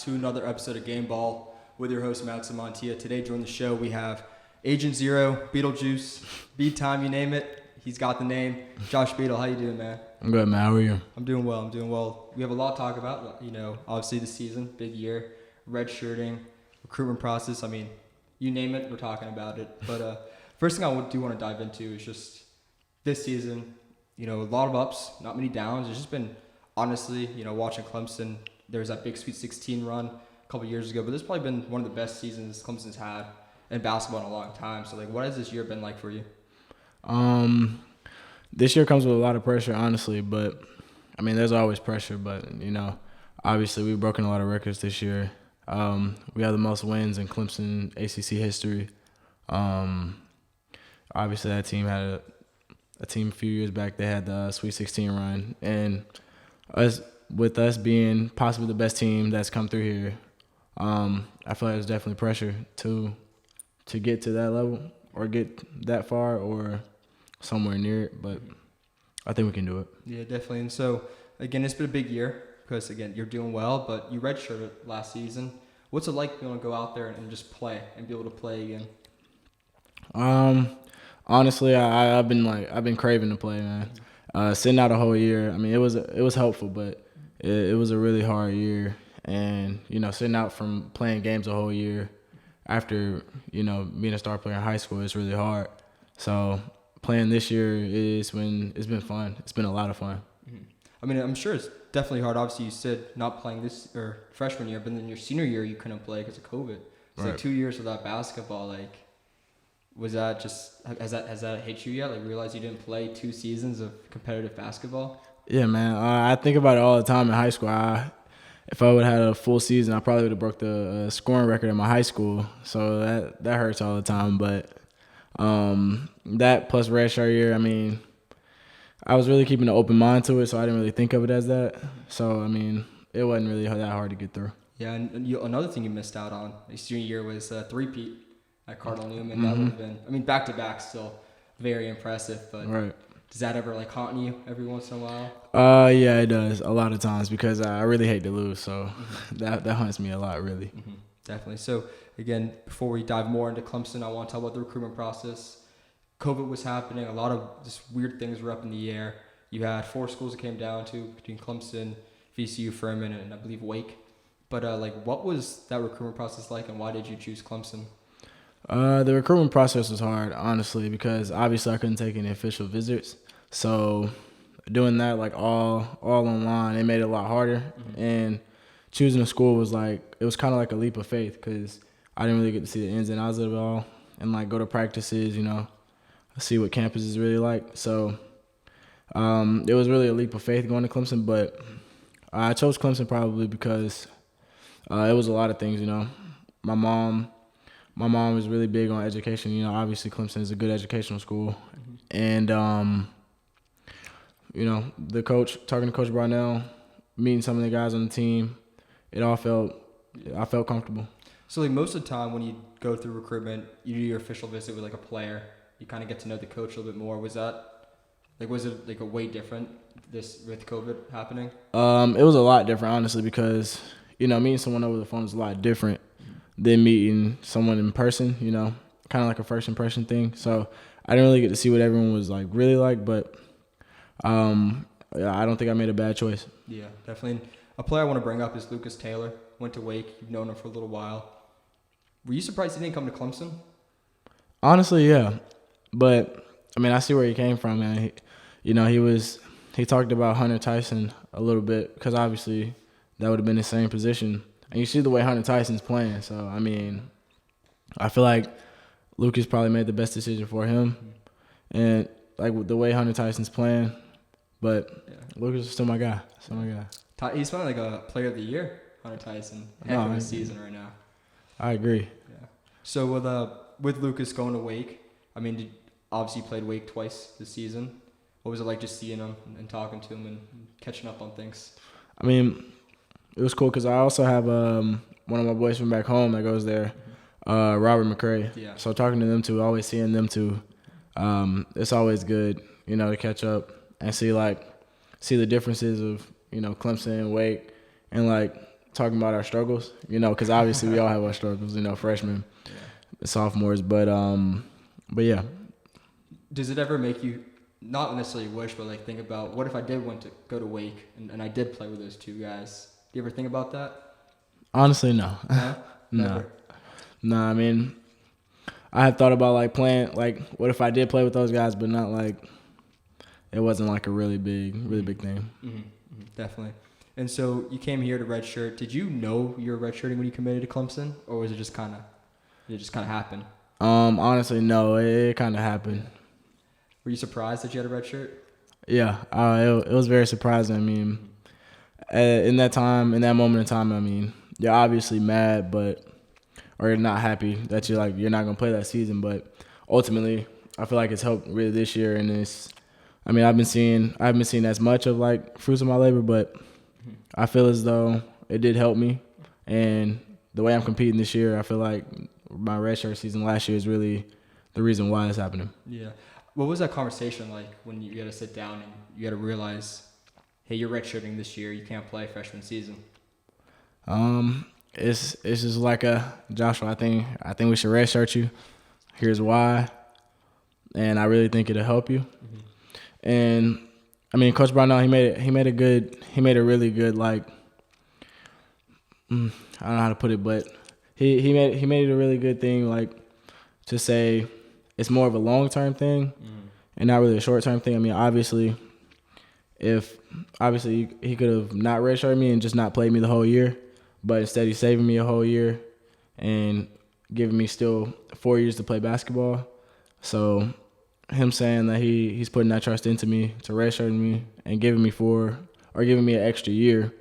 to another episode of Gameball with your host, Matson Montilla. Today, during the show, we have Agent Zero, Beetlejuice, Beat Time, you name it. He's got the name. Josh Beadle, how you doing, man? I'm good, man. How are you? I'm doing well. We have a lot to talk about. Obviously the season, big year, redshirting, recruitment process. I mean, you name it, we're talking about it. But first thing I do want to dive into is just this season, a lot of ups, not many downs. It's just been, honestly, watching Clemson. There was that big Sweet 16 run a couple years ago, but this has probably been one of the best seasons Clemson's had in basketball in a long time. So, what has this year been like for you? This year comes with a lot of pressure, honestly, but I mean, there's always pressure, but obviously we've broken a lot of records this year. We have the most wins in Clemson ACC history. Obviously that team had a team a few years back. They had the Sweet 16 run, and us being possibly the best team that's come through here, I feel like there's definitely pressure to get to that level or get that far or somewhere near it, but I think we can do it. Yeah, definitely. And so, again, it's been a big year because, again, you're doing well, but you redshirted last season. What's it like being able to go out there and just play and be able to play again? Honestly, I've been craving to play, man. Sitting out a whole year, I mean, it was helpful, but it was a really hard year. And, sitting out from playing games a whole year after, being a star player in high school is really hard. So playing this year it's been fun. It's been a lot of fun. Mm-hmm. I mean, I'm sure it's definitely hard. Obviously, you said not playing this or freshman year, but then your senior year you couldn't play because of COVID. It's right. 2 years without basketball. Was that just has that hit you yet? Realize you didn't play 2 seasons of competitive basketball? Yeah, man. I think about it all the time in high school. If I would have had a full season, I probably would have broke the scoring record in my high school. So that hurts all the time. But that plus redshirt year, I mean, I was really keeping an open mind to it, so I didn't really think of it as that. So, I mean, it wasn't really that hard to get through. Yeah, and another thing you missed out on your senior year was three-peat at Cardinal Newman. That would have been, back-to-back still very impressive, but right. Does that ever haunt you every once in a while? Yeah, it does a lot of times because I really hate to lose, so that haunts me a lot, really. Mm-hmm. Definitely. So, again, before we dive more into Clemson, I want to talk about the recruitment process. COVID was happening. A lot of just weird things were up in the air. You had 4 schools it came down to between Clemson, VCU, Furman, and I believe Wake. But, what was that recruitment process like, and why did you choose Clemson? The recruitment process was hard, honestly, because obviously I couldn't take any official visits. So doing that all online, it made it a lot harder. Mm-hmm. And choosing a school was it was kind of like a leap of faith because I didn't really get to see the ins and outs of it all and go to practices, see what campus is really like. So it was really a leap of faith going to Clemson, but I chose Clemson probably because it was a lot of things, My mom was really big on education. Obviously Clemson is a good educational school. Mm-hmm. And, the coach, talking to Coach Brownell, meeting some of the guys on the team, I felt comfortable. So, most of the time when you go through recruitment, you do your official visit with, a player. You kind of get to know the coach a little bit more. Was that, was it, a way different this with COVID happening? It was a lot different, honestly, because, meeting someone over the phone is a lot different than meeting someone in person, kind of like a first impression thing. So I didn't really get to see what everyone was really like, but I don't think I made a bad choice. Yeah, definitely. And a player I want to bring up is Lucas Taylor. Went to Wake. You've known him for a little while. Were you surprised he didn't come to Clemson? Honestly, yeah. But I see where he came from, man. He talked about Hunter Tyson a little bit because obviously that would have been the same position. And you see the way Hunter Tyson's playing. So, I feel like Lucas probably made the best decision for him. And, the way Hunter Tyson's playing. But yeah. Lucas is still my guy. He's probably a player of the year, Hunter Tyson. Heck of a season right now. I agree. Yeah. So, with Lucas going to Wake, obviously you played Wake twice this season. What was it like just seeing him and talking to him and catching up on things? It was cool because I also have one of my boys from back home that goes there, Robert McCray. Yeah. So talking to them two, always seeing them two, it's always good, to catch up and see the differences of Clemson and Wake, and talking about our struggles, because obviously we all have our struggles, freshmen, sophomores, but yeah. Does it ever make you not necessarily wish, but like think about what if I did want to go to Wake and I did play with those two guys? Do you ever think about that? Honestly, no. No? No. Never? No, I mean, I had thought about like playing, like what if I did play with those guys, but not like, it wasn't like a really big thing. Mm-hmm. Definitely. And so you came here to redshirt. Did you know you were redshirting when you committed to Clemson, or was it just kind of happened? Honestly, no, it kind of happened. Were you surprised that you had a redshirt? Yeah, it was very surprising. I mean, in that moment in time, I mean, you're obviously mad, or you're not happy that you're not gonna play that season. But ultimately, I feel like it's helped really this year, and I haven't been seeing as much of like fruits of my labor, but I feel as though it did help me, and the way I'm competing this year, I feel like my redshirt season last year is really the reason why it's happening. Yeah. What was that conversation like when you had to sit down and you had to realize, hey, you're redshirting this year, you can't play freshman season? It's just like Joshua, I think we should redshirt you. Here's why, and I really think it'll help you. Mm-hmm. And I mean, Coach Brownell, he made a really good like, I don't know how to put it, but he made it a really good thing, like to say it's more of a long-term thing and not really a short-term thing. I mean, obviously he could have not redshirted me and just not played me the whole year, but instead he's saving me a whole year and giving me still 4 years to play basketball. So him saying that he's putting that trust into me to redshirt me and giving me an extra year,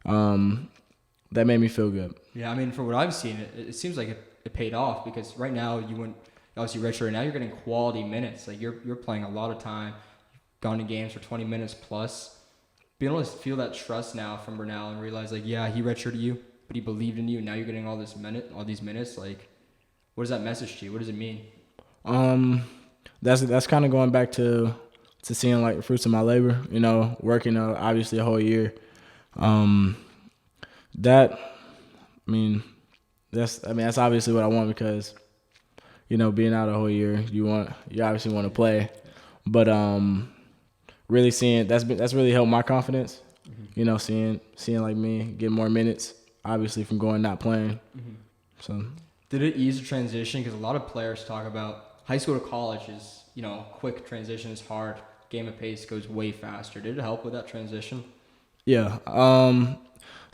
that made me feel good. Yeah, I mean, for what I've seen, it seems like it paid off, because right now you went obviously redshirt, now you're getting quality minutes. Like you're playing a lot of time, gone to games for 20 minutes plus. Being able to feel that trust now from Bernal and realize like, yeah, he redshirted you, but he believed in you, and now you're getting all these minutes. Like, what does that message to you? What does it mean? That's kind of going back to seeing like the fruits of my labor. Working obviously a whole year. That's obviously what I want, because being out a whole year, you obviously want to play, but really seeing that's really helped my confidence. Mm-hmm. Seeing like me get more minutes, obviously from going not playing. Mm-hmm. So did it ease the transition? Because a lot of players talk about high school to college is quick transition is hard. Game of pace goes way faster. Did it help with that transition? Yeah.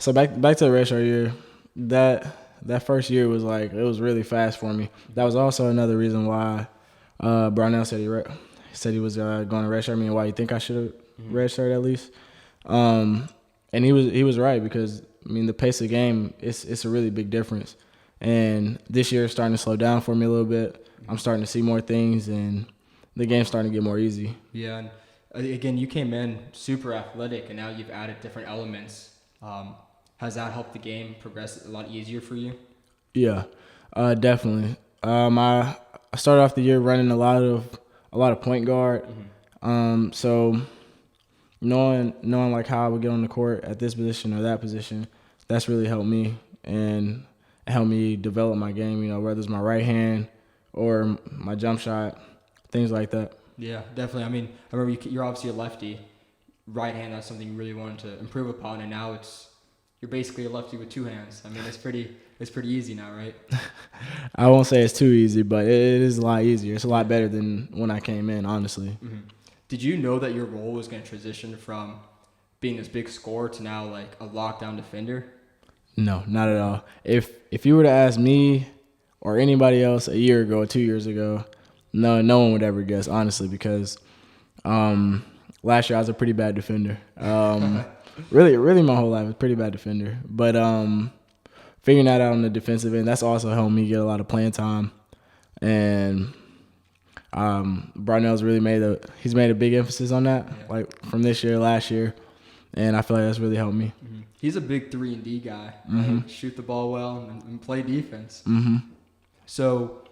So back to the redshirt year, that first year was like, it was really fast for me. That was also another reason why Brownell said he was going to redshirt me, and why he think I should have redshirted at least. And he was right, because I mean the pace of the game, it's a really big difference. And this year it's starting to slow down for me a little bit. I'm starting to see more things, and the game's starting to get more easy. Yeah, and again, you came in super athletic, and now you've added different elements. Has that helped the game progress a lot easier for you? Yeah, definitely. I started off the year running a lot of point guard. Mm-hmm. So knowing like how I would get on the court at this position or that position, that's really helped me and helped me develop my game. Whether it's my right hand or my jump shot, things like that. Yeah, definitely. I mean, I remember you're obviously a lefty. Right hand, that's something you really wanted to improve upon, and now you're basically a lefty with two hands. I mean, it's pretty easy now, right? I won't say it's too easy, but it is a lot easier. It's a lot better than when I came in, honestly. Mm-hmm. Did you know that your role was going to transition from being this big scorer to now like a lockdown defender? No, not at all. If you were to ask me or anybody else a year ago or 2 years ago, no one would ever guess, honestly, because last year I was a pretty bad defender. Really my whole life, I was a pretty bad defender. But figuring that out on the defensive end, that's also helped me get a lot of playing time. And Brownell's really made a big emphasis on that, like from this year, last year, and I feel like that's really helped me. Mm-hmm. He's a big 3-and-D guy, right? Mm-hmm. Shoot the ball well and play defense. Mm-hmm. So,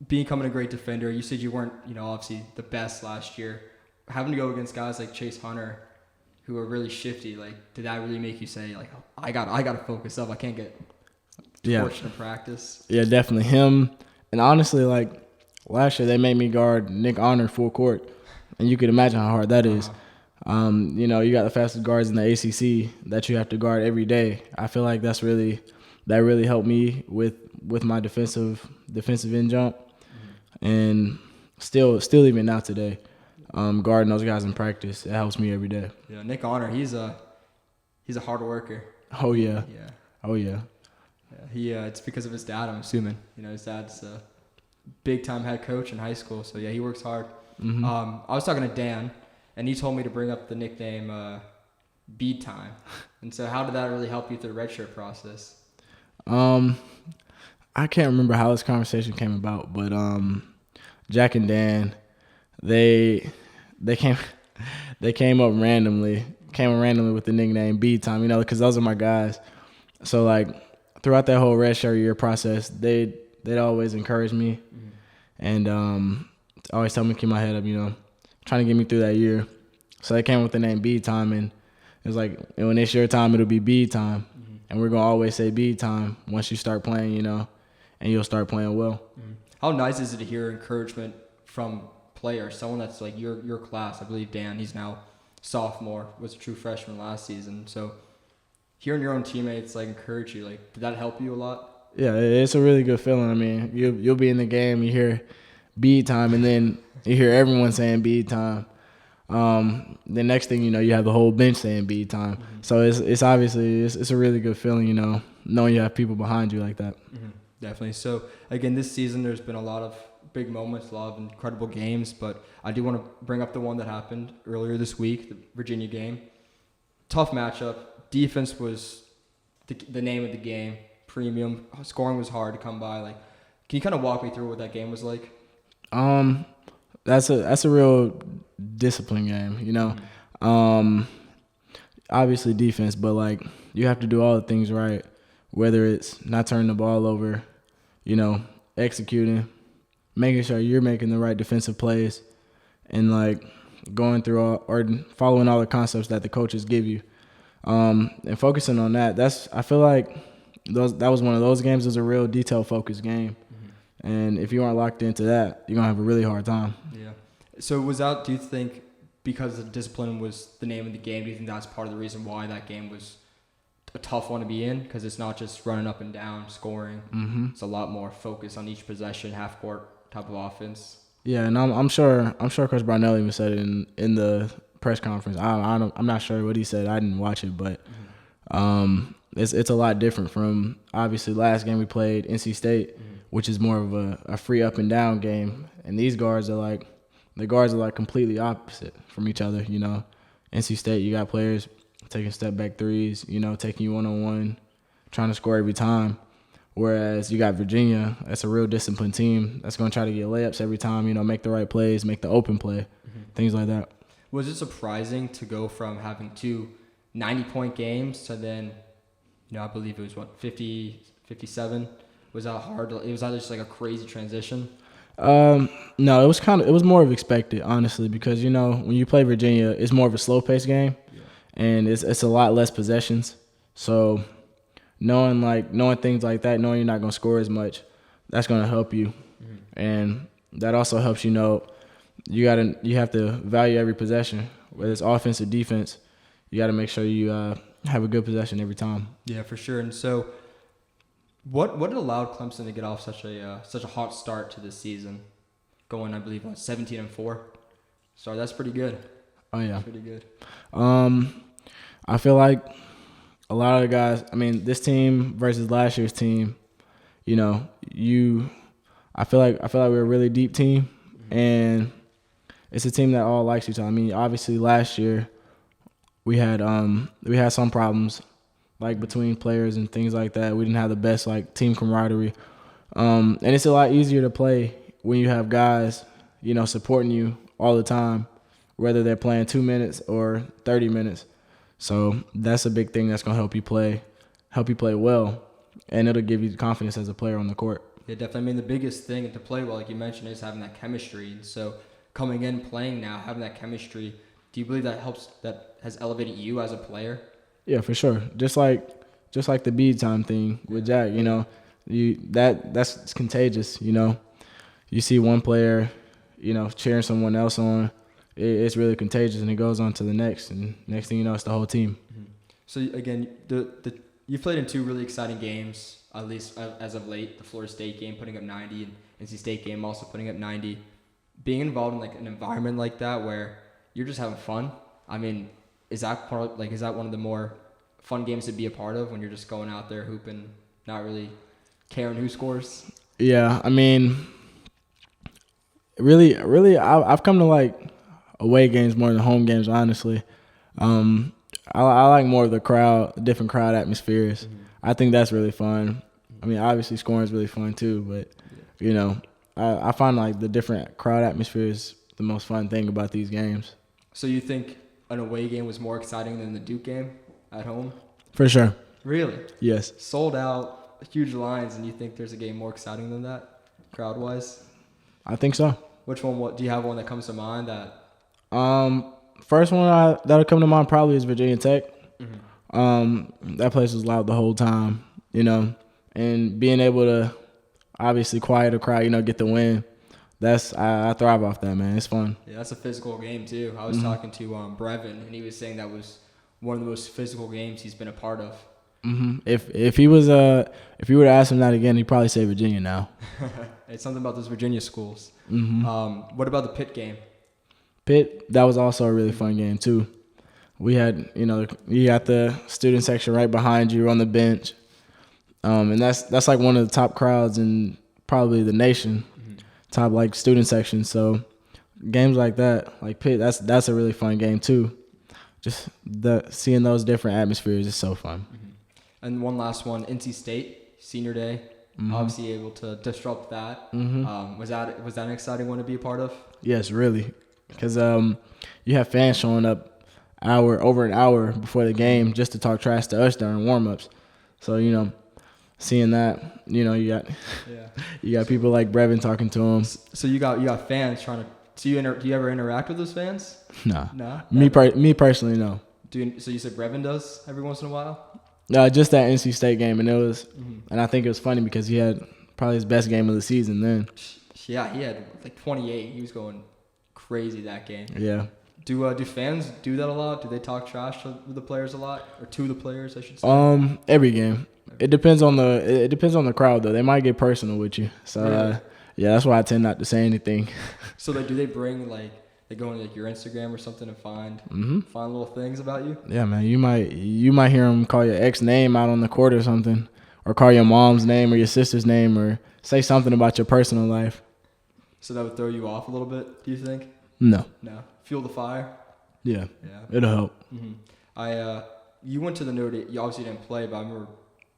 becoming a great defender, you said you weren't, obviously the best last year. Having to go against guys like Chase Hunter, who are really shifty. Like, did that really make you say, like, oh, I got to focus up. I can't get torched in practice? Yeah, definitely him. And honestly, like last year, they made me guard Nick Honor full court, and you could imagine how hard that is. You know, you got the fastest guards in the ACC that you have to guard every day. I feel like that really helped me with my defensive end jump, and still even now today, guarding those guys in practice, it helps me every day. Yeah, Nick Honor, he's a hard worker. Oh yeah. Yeah. Oh yeah. Yeah, it's because of his dad, I'm assuming. You know, his dad's a big-time head coach in high school, so yeah, he works hard. Mm-hmm. I was talking to Dan, and he told me to bring up the nickname Bead Time. And so how did that really help you through the redshirt process? I can't remember how this conversation came about, but Jack and Dan, they came up randomly with the nickname Bead Time, you know, because those are my guys. So like throughout that whole redshirt year process, they'd always encourage me, and always tell me to keep my head up, you know, trying to get me through that year. So they came up with the name Bead Time, and it was like, when it's your time, it'll be Bead Time, and we're gonna always say Bead Time once you start playing, you know, and you'll start playing well. How nice is it to hear encouragement from players, someone that's like your class? I believe Dan, he's now sophomore, was a true freshman last season. So hearing your own teammates like encourage you, like, did that help you a lot? Yeah, it's a really good feeling. I mean, you'll be in the game, you hear Bead Time, and then you hear everyone saying Bead Time. The next thing you know, you have the whole bench saying Bead Time. So it's obviously it's a really good feeling, you know, knowing you have people behind you like that. Definitely. So again, this season there's been a lot of big moments, a lot of incredible games, but I do want to bring up the one that happened earlier this week, the Virginia game. Tough matchup. Defense was the name of the game. Premium. Scoring was hard to come by. Like, can you kind of walk me through what that game was like? That's a real discipline game, you know. Obviously defense, but like you have to do all the things right, whether it's not turning the ball over, you know, executing, making sure you're making the right defensive plays, and like going through or following all the concepts that the coaches give you, and focusing on that. I feel like that was one of those games. It was a real detail focused game, and if you aren't locked into that, you're gonna have a really hard time. Yeah. So do you think because the discipline was the name of the game, do you think that's part of the reason why that game was a tough one to be in? Because it's not just running up and down, scoring. It's a lot more focus on each possession, half court type of offense. Yeah, and I'm sure Coach Brownell even said it in the press conference. I'm not sure what he said. I didn't watch it, but it's a lot different from obviously last game we played NC State, which is more of a free up and down game, and these guards are like completely opposite from each other. You know, NC State, you got players taking step back threes, you know, taking you one-on-one, trying to score every time. Whereas you got Virginia, that's a real disciplined team that's going to try to get layups every time, you know, make the right plays, make the open play, things like that. Was it surprising to go from having two 90-point games to then, you know, I believe it was 50, 57? Was that hard? Was that just like a crazy transition? No, it was more of expected, honestly, because, you know, when you play Virginia, it's more of a slow-paced game, and it's a lot less possessions. So knowing things like that, knowing you're not going to score as much, that's going to help you. And that also helps, you know, you have to value every possession, whether it's offense or defense. You got to make sure you have a good possession every time. Yeah, for sure. And so what allowed Clemson to get off such a hot start to this season, going, I believe, 17-4? So that's pretty good. Oh yeah, that's pretty good. I feel like a lot of the guys. I mean, this team versus last year's team. You know, I feel like we're a really deep team, and it's a team that all likes each other. I mean, obviously last year we had some problems, like between players and things like that. We didn't have the best like team camaraderie, and it's a lot easier to play when you have guys, you know, supporting you all the time, whether they're playing 2 minutes or 30 minutes. So that's a big thing that's gonna help you play well, and it'll give you confidence as a player on the court. Yeah, definitely. I mean, the biggest thing to play well, like you mentioned, is having that chemistry. And so coming in, playing now, having that chemistry, Do you believe that has elevated you as a player? Yeah, for sure. Just like the bead time thing with Jack, that's contagious. You see one player, cheering someone else on, it's really contagious, and it goes on to the next, and next thing you know, it's the whole team. Mm-hmm. So again, you played in 2 really exciting games, at least as of late. The Florida State game putting up 90, and NC State game also putting up 90. Being involved in like an environment like that where you're just having fun. I mean, is that one of the more fun games to be a part of when you're just going out there hooping, not really caring who scores? Yeah, I mean, really, I've come to like away games more than home games, honestly. I like more of the crowd, different crowd atmospheres. Mm-hmm. I think that's really fun. I mean, obviously scoring is really fun too, but I find like the different crowd atmospheres the most fun thing about these games. So you think an away game was more exciting than the Duke game at home? For sure. Really? Yes. Sold out, huge lines, and you think there's a game more exciting than that, crowd-wise? I think so. Which one? Do you have one that comes to mind that? First one that'll come to mind probably is Virginia Tech. Mm-hmm. That place was loud the whole time, and being able to obviously quiet a crowd, get the win. I thrive off that, man. It's fun. Yeah, that's a physical game too. I was talking to Brevin, and he was saying that was one of the most physical games he's been a part of. Mm-hmm. If you were to ask him that again, he'd probably say Virginia now. It's something about those Virginia schools. Mm-hmm. What about the Pitt game? Pitt, that was also a really fun game too. We had, you got the student section right behind you on the bench, and that's like one of the top crowds in probably the nation, top like student section. So games like that, like Pitt, that's a really fun game too. Just seeing those different atmospheres is so fun. Mm-hmm. And one last one, NC State senior day. Mm-hmm. Obviously able to disrupt that. Mm-hmm. Was that an exciting one to be a part of? Yes, really, because you have fans showing up over an hour before the game just to talk trash to us during warm-ups. So seeing that, you got people like Brevin talking to them. So you got fans trying to. Do you ever interact with those fans? No. No. Me personally, no. So you said Brevin does every once in a while? No, just that NC State game, and and I think it was funny because he had probably his best game of the season then. Yeah, he had like 28. He was going crazy that game. Yeah. Do fans do that a lot? Do they talk trash to the players a lot, or to the players, I should say? Every game. It depends on the crowd though. They might get personal with you. So really? Yeah, that's why I tend not to say anything. So do they bring they go into your Instagram or something and find little things about you? Yeah, man. You might hear them call your ex name out on the court or something, or call your mom's name or your sister's name, or say something about your personal life. So that would throw you off a little bit, do you think? No. Fuel the fire? Yeah. It'll help. Mm-hmm. You went to the Notre Dame. You obviously didn't play, but I remember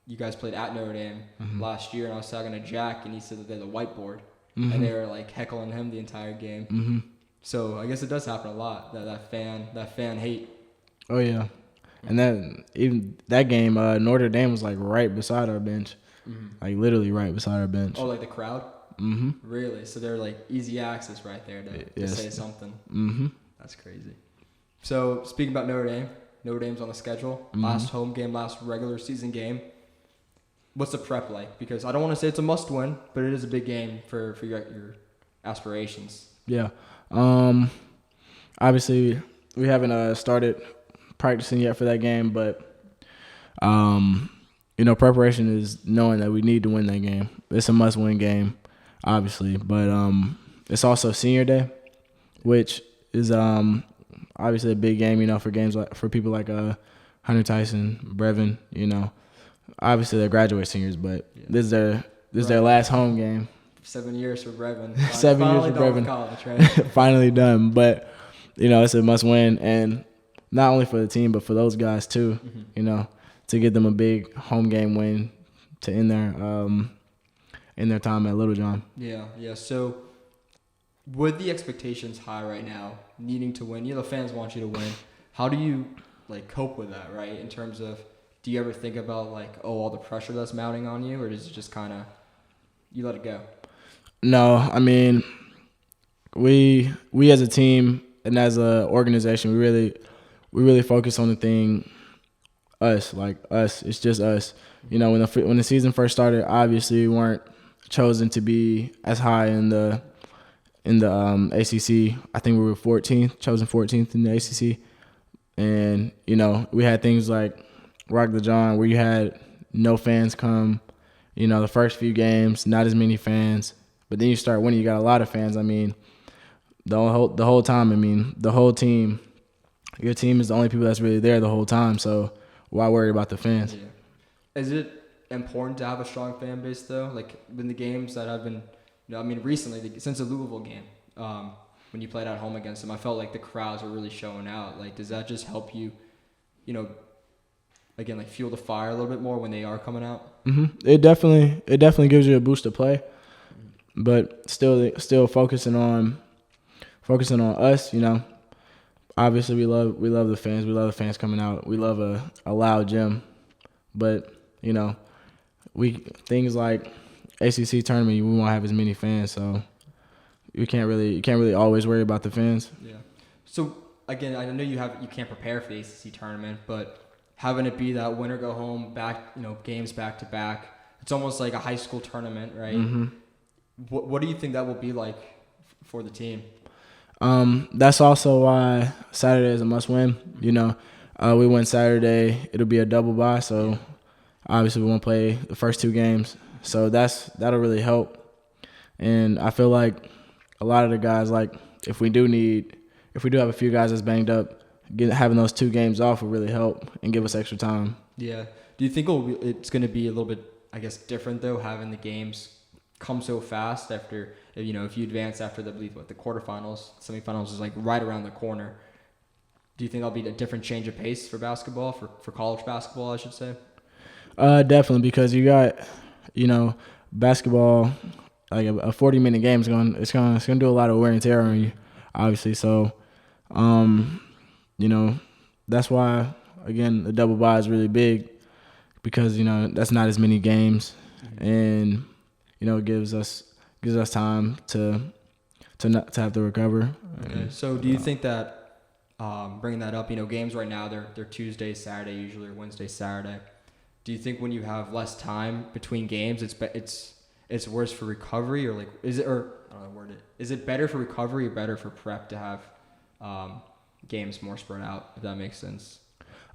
you guys played at Notre Dame last year, and I was talking to Jack, and he said that they had a whiteboard, and they were like heckling him the entire game. Mm-hmm. So I guess it does happen a lot, that fan hate. Oh yeah, and that game, Notre Dame was like right beside our bench, like literally right beside our bench. Oh, like the crowd? Mm-hmm. Really? So they're like easy access right there to say something. Mm-hmm. That's crazy. So speaking about Notre Dame's on the schedule. Last home game, last regular season game. What's the prep like? Because I don't want to say it's a must-win, but it is a big game for your aspirations. Yeah. Obviously, we haven't started practicing yet for that game, but preparation is knowing that we need to win that game. It's a must-win game, obviously, but it's also senior day, which is obviously a big game, for people like Hunter Tyson, Brevin, Obviously, they're graduate seniors, but this is their last home game. 7 years for Brevin. 7 years for Brevin. College, right? Finally done, but it's a must-win, and not only for the team, but for those guys too. To give them a big home game win to end their time at Littlejohn. Yeah. So, with the expectations high right now, needing to win, the fans want you to win. How do you cope with that, right? In terms of, do you ever think about all the pressure that's mounting on you, or does it just kind of you let it go? No, I mean, we as a team, and as a organization, we really focus on the thing, us, like us. It's just us. You know, when the season first started, obviously we weren't chosen to be as high in the ACC. I think we were 14th, chosen 14th in the ACC. And, you know, we had things like Rock the John where you had no fans come, you know, the first few games, not as many fans. But then you start winning, you got a lot of fans. I mean, the whole time, I mean, the whole team, your team is the only people that's really there the whole time. So why worry about the fans? Yeah. Is it important to have a strong fan base, though? Like, in the games that I've been, you know, I mean, recently, since the Louisville game, when you played at home against them, I felt like the crowds were really showing out. Like, does that just help you, you know, again, like fuel the fire a little bit more when they are coming out? Mm-hmm. It definitely gives you a boost to play, but still focusing on us. You know, obviously we love the fans. We love the fans coming out. We love a loud gym, but you know, things like ACC tournament, we won't have as many fans, so. You can't really always worry about the fans. Yeah. So again, I know you can't prepare for the ACC tournament, but having it be that winner go home games back to back, it's almost like a high school tournament, right? Mm-hmm. What do you think that will be like for the team? That's also why Saturday is a must win. You know, we win Saturday, it'll be a double bye, so obviously we won't play the first two games, so that'll really help. And I feel like a lot of the guys, like if we do have a few guys that's banged up, having those 2 games off will really help and give us extra time. Yeah. Do you think it's going to be a little bit, I guess, different though, having the games come so fast after, you know, if you advance after the quarterfinals, semifinals is like right around the corner. Do you think that'll be a different change of pace for basketball, for college basketball, I should say? Definitely, because you got, you know, basketball. Like a 40-minute game is gonna do a lot of wear and tear on you, obviously. So, you know, that's why again the double bye is really big, because you know that's not as many games, and you know it gives us time to have to recover. Okay. So do you think that bringing that up, you know, games right now they're Tuesday, Saturday usually, or Wednesday, Saturday. Do you think when you have less time between games, it's worse for recovery, or like is it, or I don't know how to word it. Is it better for recovery or better for prep to have games more spread out, if that makes sense?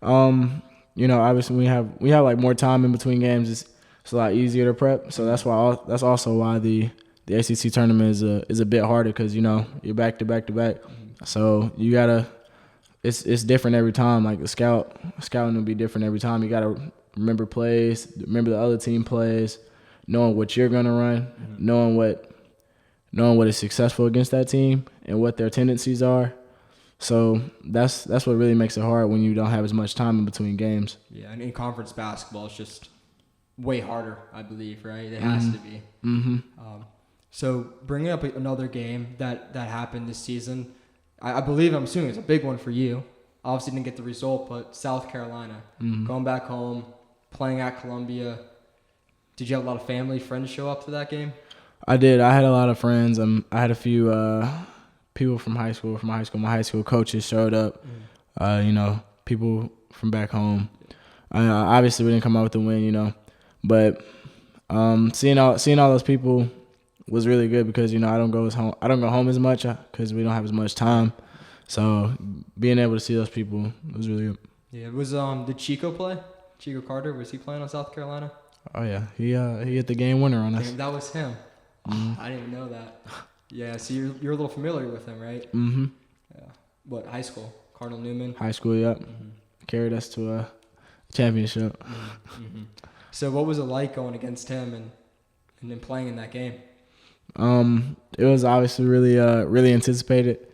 You know, obviously we have like more time in between games. It's a lot easier to prep. So that's also why the ACC tournament is a bit harder, because you know you're back to back to back. So you gotta it's different every time. Like the scouting will be different every time. You gotta remember plays, remember the other team plays, knowing what you're gonna run, knowing what is successful against that team and what their tendencies are. So that's what really makes it hard when you don't have as much time in between games. Yeah, and in conference basketball, it's just way harder, I believe, right? It has to be. Mm-hmm. So bringing up another game that happened this season, I'm assuming it's a big one for you. Obviously didn't get the result, but South Carolina, going back home, playing at Columbia. Did you have a lot of family, friends show up to that game? I did. I had a lot of friends. I had a few people from high school. My high school coaches showed up. You know, people from back home. Obviously, we didn't come out with the win, you know, but seeing all those people was really good, because you know I don't go home as much because we don't have as much time. So being able to see those people was really good. Yeah. It was did Chico play? Chico Carter, was he playing on South Carolina? Oh yeah, he hit the game winner on us. Damn, that was him. I didn't even know that. Yeah, so you're a little familiar with him, right? Mm-hmm. Yeah. What, high school? Cardinal Newman? High school, yep. Carried us to a championship. So what was it like going against him and then playing in that game? It was obviously really anticipated.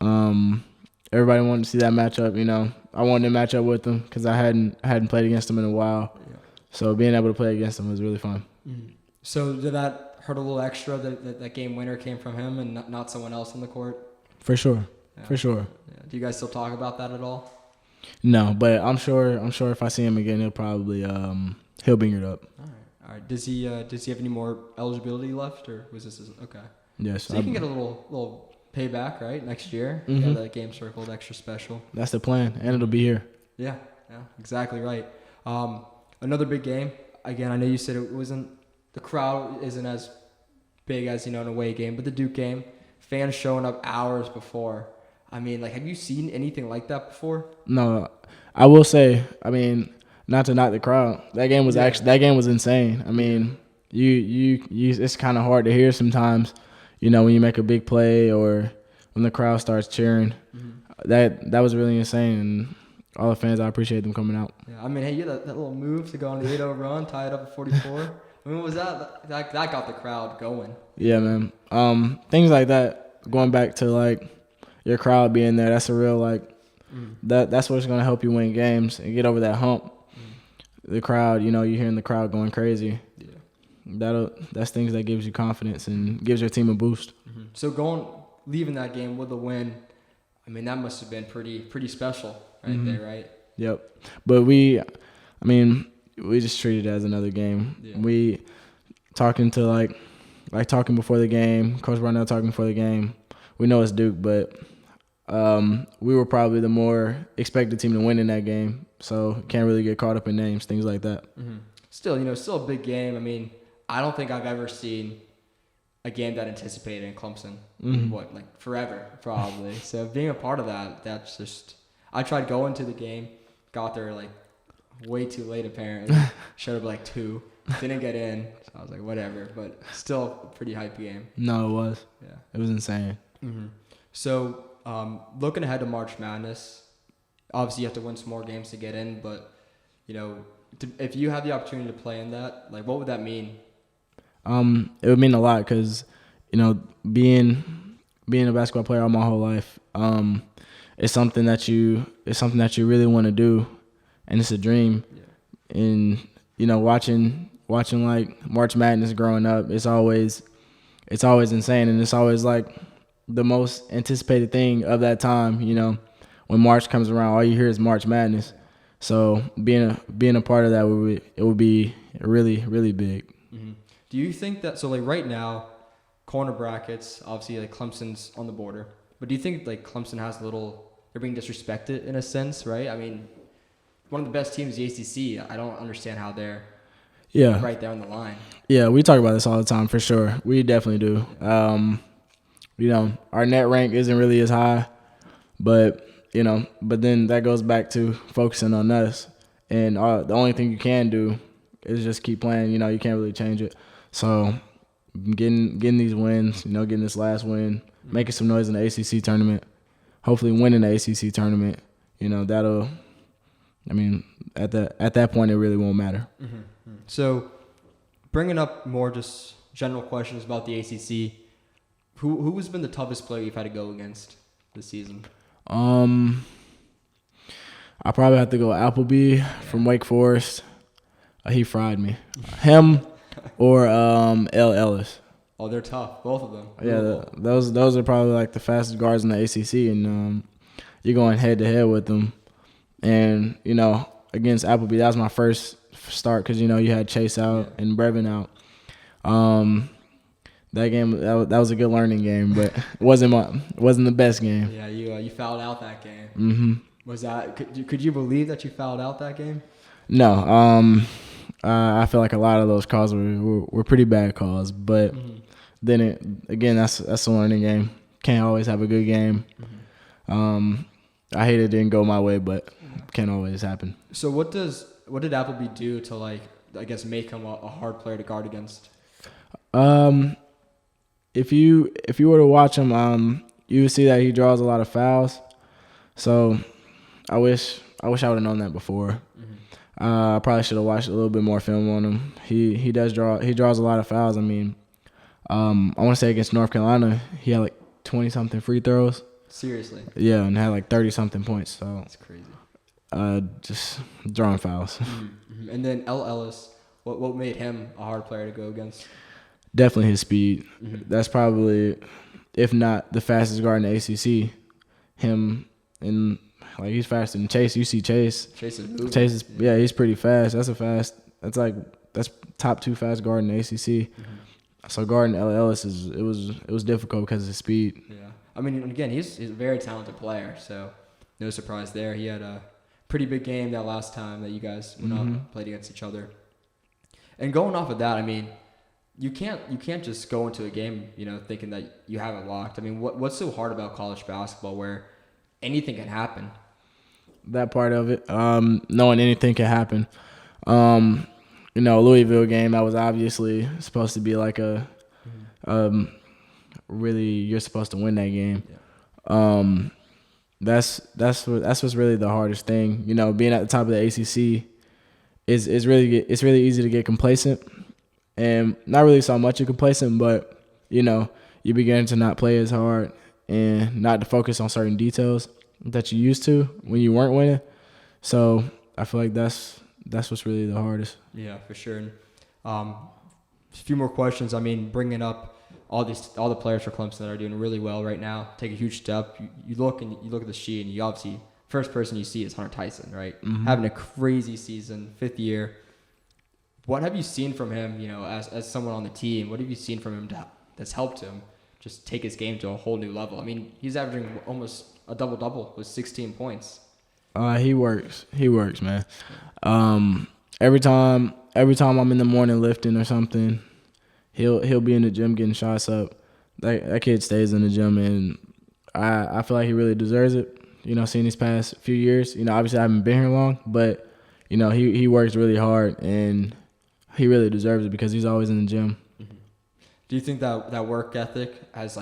Everybody wanted to see that matchup. You know, I wanted to match up with him because I hadn't played against him in a while. Yeah. So being able to play against him was really fun. So did that hurt a little extra that game winner came from him and not someone else on the court? For sure. Yeah. For sure. Yeah. Do you guys still talk about that at all? No, but I'm sure if I see him again, he'll probably he'll bring it up. All right. Does he have any more eligibility left, or was this okay? Yes. So you can get a little pay back, right? Next year. Mm-hmm. Yeah, that game circled extra special. That's the plan, and it'll be here. Yeah, exactly right. Another big game. Again, I know you said the crowd isn't as big as, an away game, but the Duke game, fans showing up hours before. I mean, like, have you seen anything like that before? No, I will say, I mean, not to knock the crowd. That game was that game was insane. I mean, you it's kind of hard to hear sometimes, when you make a big play or when the crowd starts cheering. Mm-hmm. That was really insane, and all the fans, I appreciate them coming out. Yeah, I mean, hey, you had that little move to go on the 8-0 run, tie it up at 44. I mean, what was that? That got the crowd going. Yeah, man. Things like that, going back to, like, your crowd being there, that's a real, like, that's what's going to help you win games and get over that hump. The crowd, you're hearing the crowd going crazy. Yeah. That's things that gives you confidence and gives your team a boost. Mm-hmm. So leaving that game with a win, I mean, that must have been pretty special right there, right? Yep. But we just treat it as another game. Yeah. We talking to talking before the game, Coach Barnell talking before the game. We know it's Duke, but we were probably the more expected team to win in that game, so can't really get caught up in names, things like that. Mm-hmm. Still a big game. I mean, I don't think I've ever seen a game that anticipated in Clemson. Mm-hmm. Forever, probably. So being a part of that's just. I tried going to the game, got there way too late apparently. Showed up 2, didn't get in. So I was like, whatever. But still a pretty hype game. No, it was. Yeah, it was insane. Mm-hmm. So looking ahead to March Madness, obviously you have to win some more games to get in. But if you have the opportunity to play in that, what would that mean? It would mean a lot because, being a basketball player all my whole life, it's something that you really want to do, and it's a dream. Yeah. And watching March Madness growing up, it's always insane, and it's always the most anticipated thing of that time. When March comes around, all you hear is March Madness. So being a part of that would be really, really big. Mm-hmm. Do you think that right now, corner brackets, obviously Clemson's on the border, but do you think Clemson has they're being disrespected in a sense, right? I mean, one of the best teams, the ACC. I don't understand how they're right there on the line. Yeah, we talk about this all the time for sure. We definitely do. Our net rank isn't really as high, but then that goes back to focusing on us, and the only thing you can do is just keep playing. You can't really change it. So getting these wins, getting this last win, making some noise in the ACC tournament, hopefully winning the ACC tournament, that'll. I mean, at that point, it really won't matter. Mm-hmm. So, bringing up more just general questions about the ACC, who has been the toughest player you've had to go against this season? I probably have to go Appleby from Wake Forest. He fried me. Him or L. Ellis. Oh, they're tough, both of them. Yeah, those are probably the fastest guards in the ACC, and you're going head to head with them. And against Appleby, that was my first start because you had Chase out and Brevin out. That game that was a good learning game, but it wasn't the best game. Yeah, you fouled out that game. Mm-hmm. Was that could you believe that you fouled out that game? No. I feel like a lot of those calls were pretty bad calls, but then that's a learning game. Can't always have a good game. Mm-hmm. I hate it didn't go my way, but can't always happen. So what did Appleby do to make him a hard player to guard against? If you were to watch him, you would see that he draws a lot of fouls. So I wish I would have known that before. Mm-hmm. I probably should have watched a little bit more film on him. He draws a lot of fouls. I mean, I want to say against North Carolina, he had 20-something free throws. Seriously? Yeah, and had 30-something points. So that's crazy. Just drawing fouls. Mm-hmm. And then L. Ellis, what made him a hard player to go against? Definitely his speed. Mm-hmm. That's probably, if not the fastest guard in the ACC. Him and he's faster than Chase. You see Chase. Chase is moving. He's pretty fast. That's top 2 fast guard in the ACC. Mm-hmm. So guarding L. Ellis it was difficult because of his speed. Yeah. I mean, again, he's a very talented player, so no surprise there. He had a pretty big game that last time that you guys went up, played against each other. And going off of that, I mean, you can't just go into a game, thinking that you have it locked. I mean, what's so hard about college basketball where anything can happen? That part of it, knowing anything can happen. Louisville game, that was obviously supposed to be like really, you're supposed to win that game. Yeah. That's what's really the hardest thing. Being at the top of the ACC it's really easy to get complacent, and not really so much complacent, but you begin to not play as hard and not to focus on certain details that you used to when you weren't winning. So I feel like that's what's really the hardest. Yeah, for sure. And, a few more questions. I mean, bringing up all the players for Clemson that are doing really well right now, take a huge step. You look at the sheet, and you obviously first person you see is Hunter Tyson, right? Mm-hmm. Having a crazy season, 5th year. What have you seen from him? As someone on the team, what have you seen from him that's helped him just take his game to a whole new level? I mean, he's averaging almost a double-double with 16 points. He works, man. Every time I'm in the morning lifting or something, he'll be in the gym getting shots up. That kid stays in the gym, and I feel like he really deserves it. Seeing these past few years, obviously I haven't been here long, but he works really hard, and he really deserves it because he's always in the gym. Mm-hmm. Do you think that work ethic has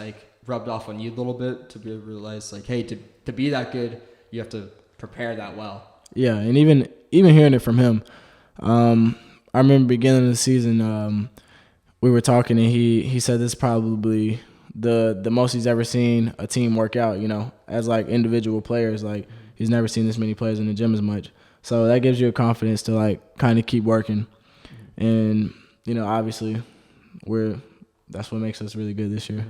rubbed off on you a little bit to be able to realize hey, to be that good, you have to prepare that well? Yeah, and even hearing it from him, I remember beginning of the season, we were talking, and he said this is probably the most he's ever seen a team work out, as individual players. He's never seen this many players in the gym as much. So that gives you a confidence to kind of keep working. And, obviously that's what makes us really good this year.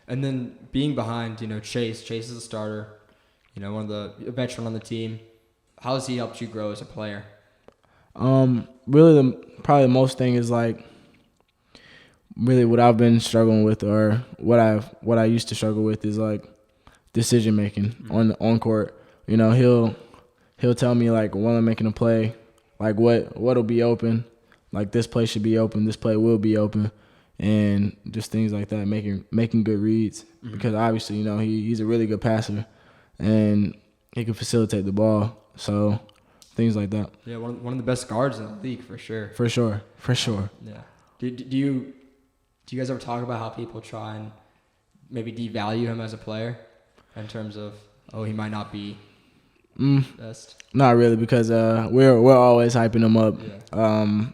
And then being behind, Chase is a starter, one of a veteran on the team. How has he helped you grow as a player? Really probably the most thing is really what I've been struggling with, or what I used to struggle with, is decision making on court. He'll tell me when I'm making a play, what'll be open, this play should be open, this play will be open, and just things like that, making good reads, because obviously he's a really good passer, and he can facilitate the ball. So things like that. Yeah, one of the best guards in the league for sure. For sure. Yeah. Do you guys ever talk about how people try and maybe devalue him as a player in terms of, he might not be best? Not really, because we're always hyping him up. Yeah.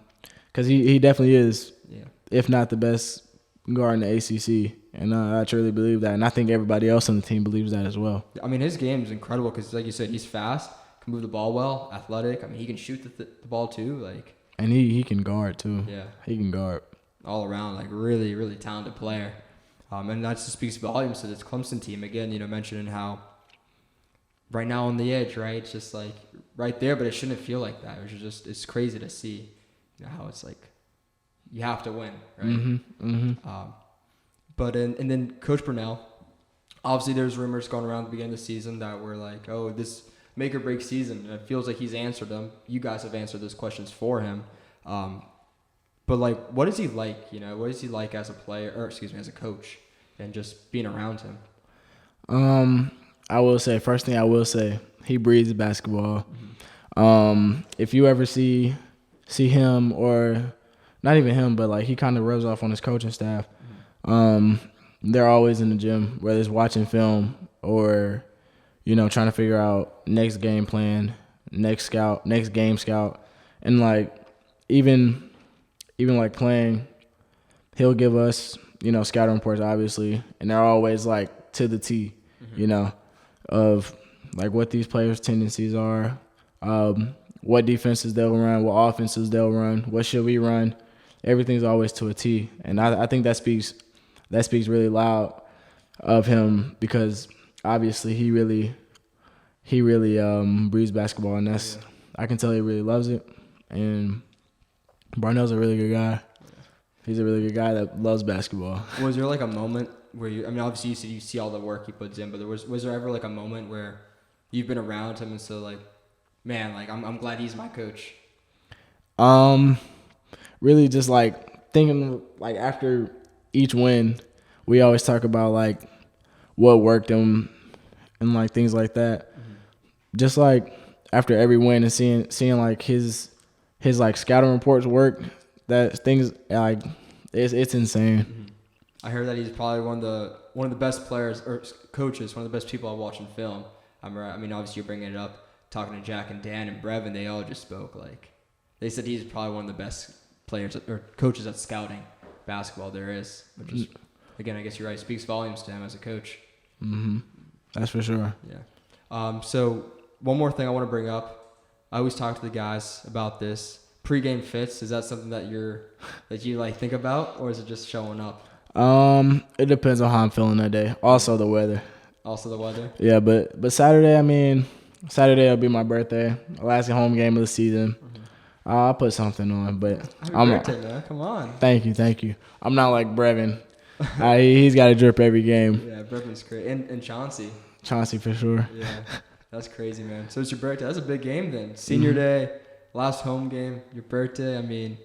Because he definitely is, if not the best guard in the ACC, and I truly believe that, and I think everybody else on the team believes that as well. I mean, his game is incredible because, like you said, he's fast, can move the ball well, athletic. I mean, he can shoot the ball too, and he can guard too. Yeah, he can guard. All around, really, really talented player. And that just speaks volumes to this Clemson team. Again, mentioning how right now on the edge, right? It's just right there, but it shouldn't feel like that. It's crazy to see how it's you have to win, right? Mm-hmm. But and then Coach Brunell, obviously there's rumors going around at the beginning of the season that were this make or break season. And it feels like he's answered them. You guys have answered those questions for him. But what is he like? What is he like as a player, or as a coach, and just being around him? I will say, first thing I will say, he breathes basketball. Mm-hmm. If you ever see him, or not even him, but he kind of rubs off on his coaching staff. They're always in the gym, whether it's watching film or, trying to figure out next game plan, next game scout, and even playing, he'll give us, scouting reports, obviously, and they're always to the T, of what these players' tendencies are, what defenses they'll run, what offenses they'll run, what should we run. Everything's always to a T, and I think that speaks really loud of him, because obviously he really breathes basketball, and I can tell he really loves it, and Barnell's a really good guy. He's a really good guy that loves basketball. Was there like a moment where I mean, obviously you said you see all the work he puts in, but was there ever like a moment where you've been around him and so like, man, like I'm glad he's my coach? Really just like thinking like after each win, we always talk about like what worked and like things like that. Mm-hmm. Just like after every win and seeing like his like scouting reports work, that things like it's insane. Mm-hmm. I heard that he's probably one of the best players or coaches, one of the best people I watch in film. I mean, obviously you're bringing it up, talking to Jack and Dan and Brevin, they all just spoke like they said he's probably one of the best players or coaches at scouting basketball there is, which is again, I guess you're right, speaks volumes to him as a coach. Mm-hmm. That's for sure. Yeah. So one more thing I want to bring up. I always talk to the guys about this. Pre-game fits, is that something that you like think about, or is it just showing up? It depends on how I'm feeling that day. Also the weather. Yeah, but Saturday, I mean, Saturday will be my birthday. Last home game of the season. Mm-hmm. I'll put something on, but Happy birthday, man. Come on. Thank you. I'm not like Brevin. He's got to drip every game. Yeah, Brevin's great. And Chauncey. Chauncey for sure. Yeah, that's crazy, man. So it's your birthday. That's a big game then. Senior day, last home game, your birthday. I mean,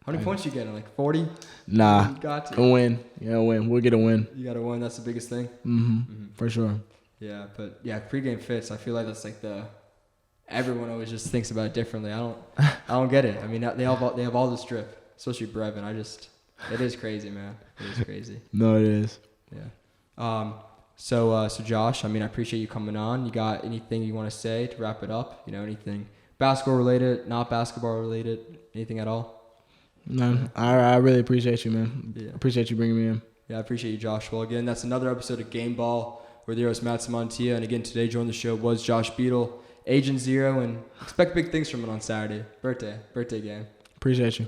how many points you getting? Like 40? Nah. You got to. A win. Yeah, a win. We'll get a win. You got to win. That's the biggest thing. Mm-hmm. For sure. Yeah, but yeah, pregame fits. I feel like that's like everyone always just thinks about it differently. I don't get it. I mean, they have all this drip, especially Brevin. It is crazy, man. It is crazy. No, it is. Yeah. So Josh, I mean, I appreciate you coming on. You got anything you want to say to wrap it up? You know, anything basketball related, not basketball related, anything at all? No, I really appreciate you, man. Yeah. Appreciate you bringing me in. Yeah, I appreciate you, Josh. Well, again, that's another episode of Gameball. We're the host, Matson Montilla, and again, today joining the show was Josh Beadle, Agent Zero, and expect big things from it on Saturday. Birthday game. Appreciate you.